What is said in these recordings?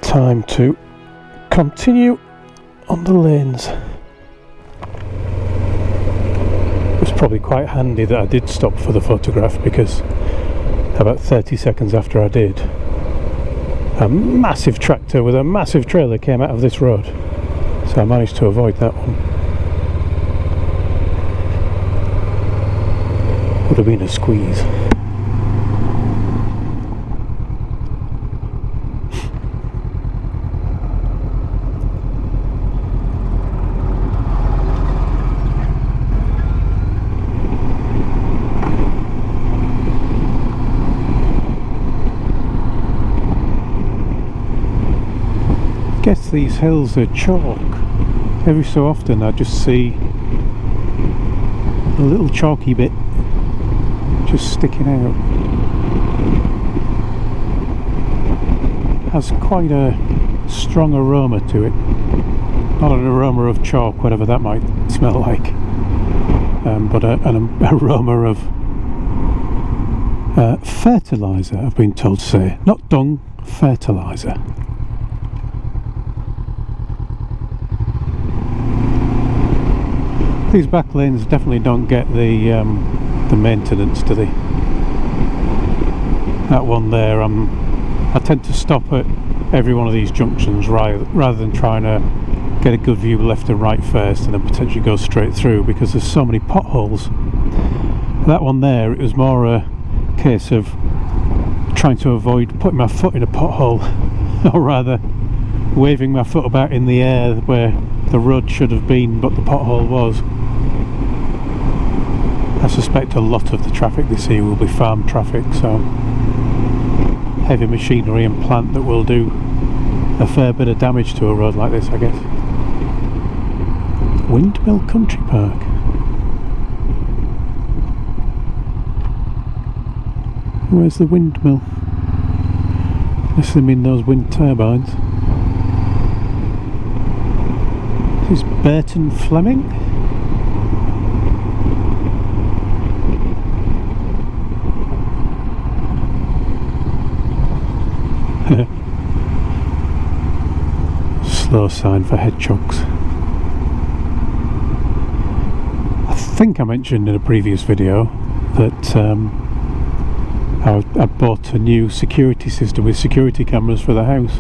time to continue on the lanes. It was probably quite handy that I did stop for the photograph, because about 30 seconds after I did, a massive tractor with a massive trailer came out of this road, so I managed to avoid that one. Would have been a squeeze. I guess these hills are chalk. Every so often I just see a little chalky bit just sticking out. Has quite a strong aroma to it. Not an aroma of chalk, whatever that might smell like, but an aroma of fertiliser, I've been told to say. Not dung, fertiliser. These back lanes definitely don't get the maintenance, do they? That one there, I tend to stop at every one of these junctions rather than trying to get a good view left and right first and then potentially go straight through, because there's so many potholes. That one there, it was more a case of trying to avoid putting my foot in a pothole, or rather waving my foot about in the air where the road should have been but the pothole was. I suspect a lot of the traffic this year will be farm traffic, so heavy machinery and plant that will do a fair bit of damage to a road like this, I guess. Windmill Country Park. Where's the windmill? Unless they mean those wind turbines. Is Burton Fleming? Slow sign for hedgehogs. I think I mentioned in a previous video that I bought a new security system with security cameras for the house.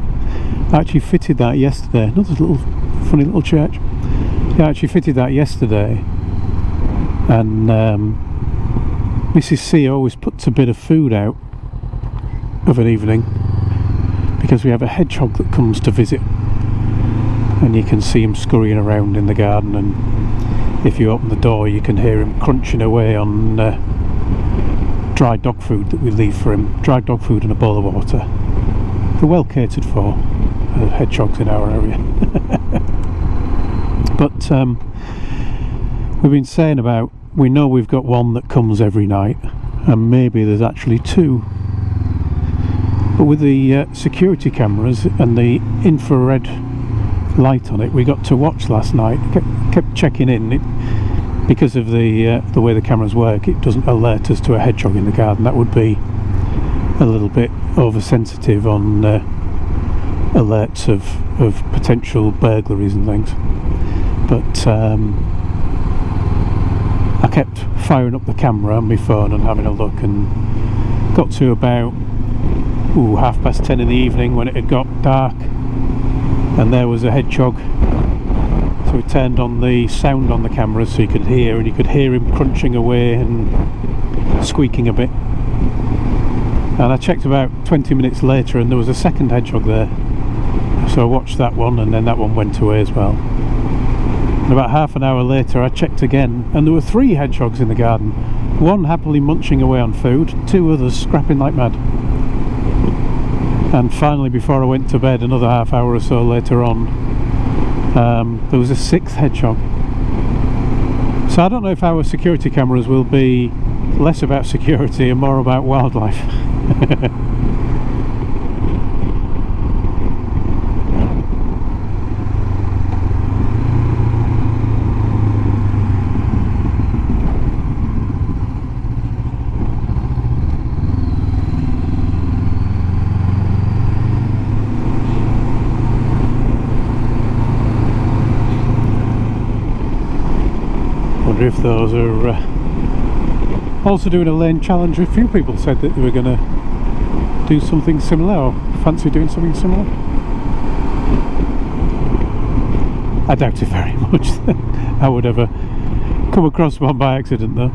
I actually fitted that yesterday. Another little funny little church. Yeah, I actually fitted that yesterday, and Mrs. C always puts a bit of food out of an evening, because we have a hedgehog that comes to visit, and you can see him scurrying around in the garden, and if you open the door you can hear him crunching away on dry dog food that we leave for him. Dry dog food and a bowl of water. They're well catered for, hedgehogs in our area. But we've been saying about, we know we've got one that comes every night, and maybe there's actually two. But with the security cameras and the infrared light on it, we got to watch last night. Kept checking in. Because of the way the cameras work, it doesn't alert us to a hedgehog in the garden. That would be a little bit oversensitive on alerts of potential burglaries and things. But I kept firing up the camera on my phone and having a look, and got to about 10:30 in the evening when it had got dark, and there was a hedgehog. So we turned on the sound on the camera so you could hear, and you could hear him crunching away and squeaking a bit. And I checked about 20 minutes later and there was a second hedgehog there, so I watched that one, and then that one went away as well. And about half an hour later I checked again, and there were 3 hedgehogs in the garden. One happily munching away on food, 2 others scrapping like mad. And finally, before I went to bed, another half hour or so later on, there was a 6th hedgehog. So I don't know if our security cameras will be less about security and more about wildlife. wonder if those are also doing a lane challenge. A few people said that they were going to do something similar, or fancy doing something similar. I doubt it very much that I would ever come across one by accident though.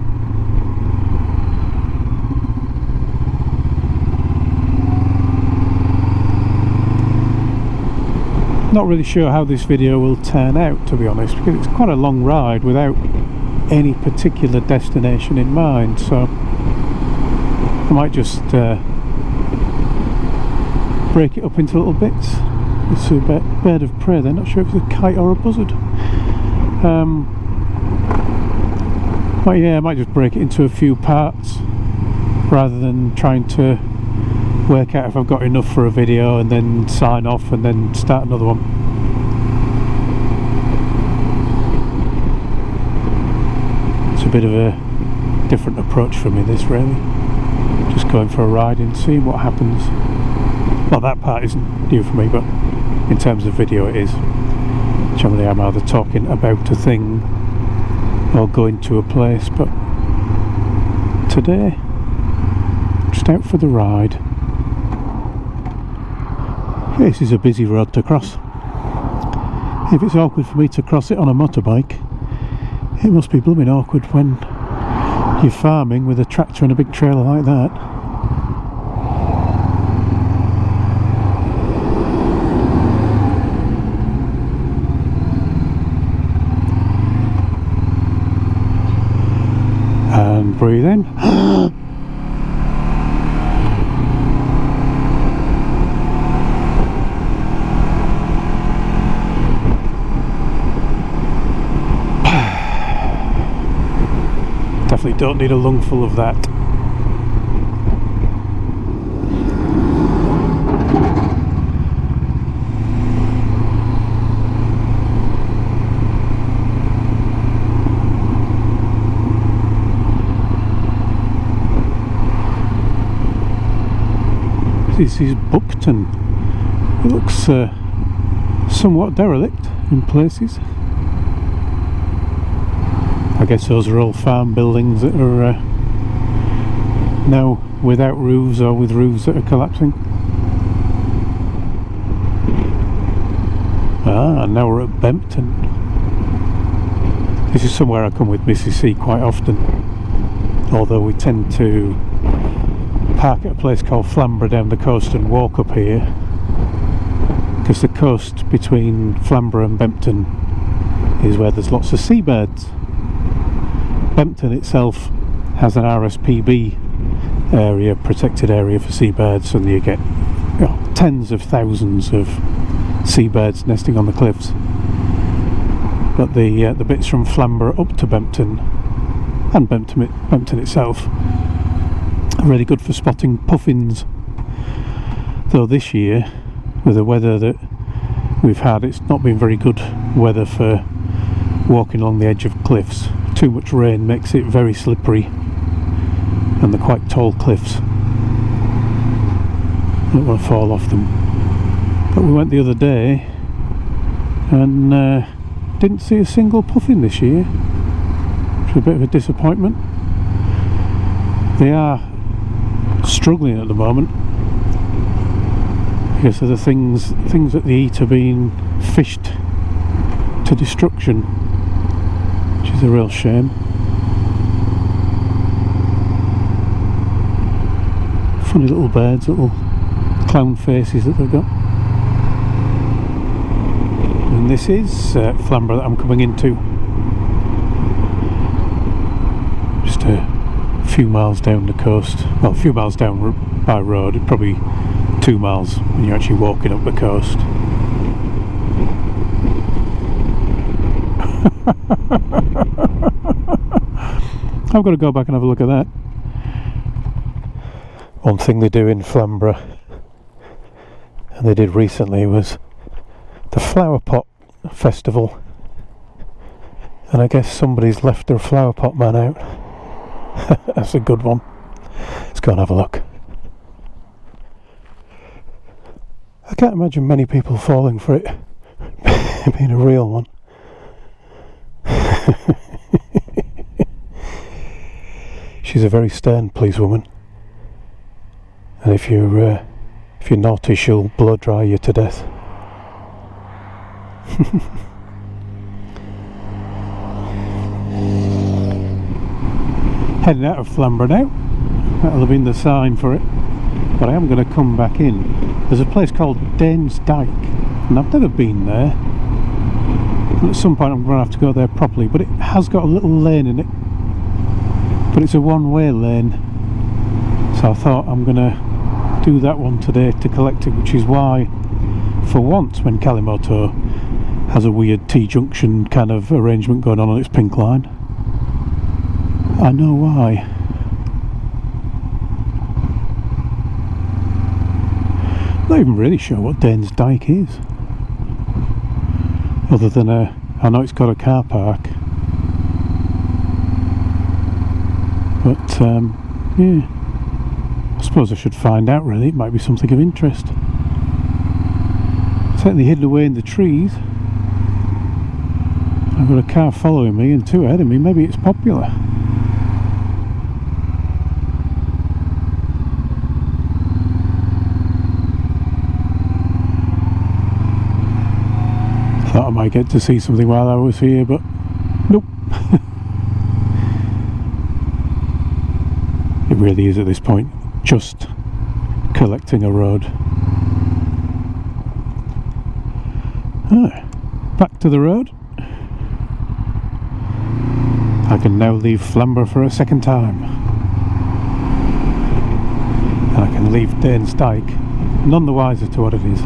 Not really sure how this video will turn out, to be honest, because it's quite a long ride without any particular destination in mind, so I might just break it up into little bits. It's a bird of prey there, not sure if it's a kite or a buzzard. But yeah, I might just break it into a few parts rather than trying to work out if I've got enough for a video and then sign off and then start another one. It's a bit of a different approach for me, this, really. Just going for a ride and seeing what happens. Well, that part isn't new for me, but in terms of video it is. Generally I'm either talking about a thing or going to a place, but today, just out for the ride. This is a busy road to cross. If it's awkward for me to cross it on a motorbike, it must be blooming awkward when you're farming with a tractor and a big trailer like that. And breathe in. Definitely don't need a lungful of that. This is Buckton. It looks somewhat derelict in places. I guess those are all farm buildings that are now without roofs or with roofs that are collapsing. And now we're at Bempton. This is somewhere I come with Mrs. C quite often, although we tend to park at a place called Flamborough down the coast and walk up here, because the coast between Flamborough and Bempton is where there's lots of seabirds. Bempton itself has an RSPB area, protected area for seabirds, and you get tens of thousands of seabirds nesting on the cliffs. But the bits from Flamborough up to Bempton and Bempton itself are really good for spotting puffins. Though this year, with the weather that we've had, it's not been very good weather for walking along the edge of cliffs. Too much rain makes it very slippery, and they're quite tall cliffs. I don't want to fall off them. But we went the other day and didn't see a single puffin this year, which is a bit of a disappointment. They are struggling at the moment because of the things that they eat are being fished to destruction, which is a real shame. Funny little birds, little clown faces that they've got. And this is Flamborough that I'm coming into. Just a few miles down the coast. Well, a few miles down by road, probably 2 miles when you're actually walking up the coast. I've got to go back and have a look at that. One thing they do in Flamborough, and they did recently, was the flower pot festival, and I guess somebody's left their flower pot man out. That's a good one. Let's go and have a look. I can't imagine many people falling for it being a real one. she's a very stern policewoman, and if you're naughty, she'll blow dry you to death. Heading out of Flamborough now. That'll have been the sign for it. But I am going to come back in. There's a place called Dyke, and I've never been there. And at some point I'm going to have to go there properly, but it has got a little lane in it. But it's a one-way lane. So I thought I'm going to do that one today to collect it, which is why, for once, when Kalimoto has a weird T-junction kind of arrangement going on its pink line, I know why. Not even really sure what Dyke is, other than I know it's got a car park, but yeah, I suppose I should find out really. It might be something of interest. Certainly hidden away in the trees. I've got a car following me and two ahead of me. Maybe it's popular. Thought I might get to see something while I was here, but nope. It really is at this point just collecting a road. Back to the road. I can now leave Flamborough for a second time. And I can leave Dyke, none the wiser to what it is.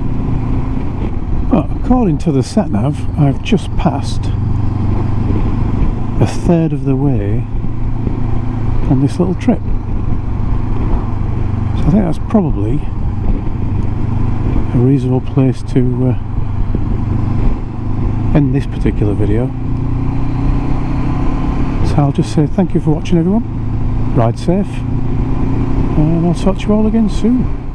Well, according to the sat-nav, I've just passed a third of the way on this little trip. So I think that's probably a reasonable place to end this particular video. So I'll just say thank you for watching, everyone. Ride safe, and I'll talk to you all again soon.